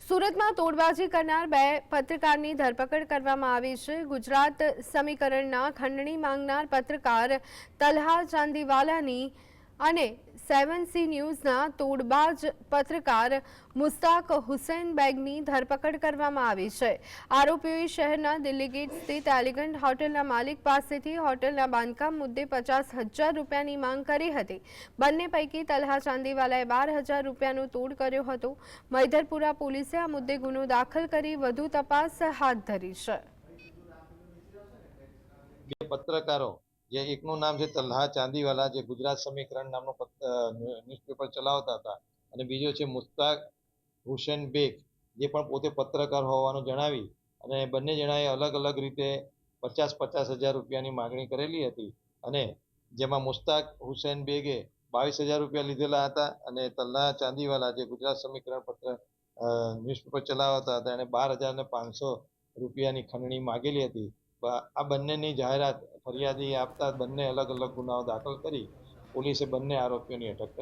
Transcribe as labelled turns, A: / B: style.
A: સુરતમાં તોડબાજી કરનાર બે પત્રકારની ધરપકડ કરવામાં આવી છે। ગુજરાત સમીકરણના ખંડણી માંગનાર પત્રકાર તલ્હા ચાંદીવાલાની અને 7C ન્યૂઝના તોડબાજ પત્રકાર મુસ્તાક હુસૈન બેગની ધરપકડ કરવામાં આવી છે। આરોપીઓએ શહેરના દિલ્હી ગેટ સ્થિત એલિગન્ટ હોટલના માલિક પાસેથી હોટલના બાંધકામ મુદ્દે 50,000 રૂપિયાની માંગ કરી હતી। બંને પૈકી તલ્હા ચાંદીવાલાએ 12,000 રૂપિયાનો તોડ કર્યો હતો। મૈધરપુરા પોલીસે આ મુદ્દે ગુનો દાખલ કરી વધુ તપાસ હાથ ધરી છે।
B: બે પત્રકારો જે એકનું નામ છે તલ્હા ચાંદીવાલા, જે ગુજરાત સમીકરણ નામનું ન્યૂઝપેપર ચલાવતા હતા, અને બીજો છે મુસ્તાક હુસેન બેગ, જે પણ પોતે પત્રકાર હોવાનું જણાવી અને બંને જણાએ અલગ અલગ રીતે 50,000 રૂપિયાની માગણી કરેલી હતી। અને જેમાં મુસ્તાક હુસેન બેગે 22,000 રૂપિયા લીધેલા હતા અને તલ્હા ચાંદીવાલા, જે ગુજરાત સમીકરણ ન્યૂઝપેપર ચલાવતા હતા, એને 12,500 રૂપિયાની ખંડણી માગેલી હતી। આ બંનેની જાહેરાત ફરિયાદી આપતા બંને અલગ અલગ ગુનાઓ દાખલ કરી પોલીસે બંને આરોપીઓની અટક કરી।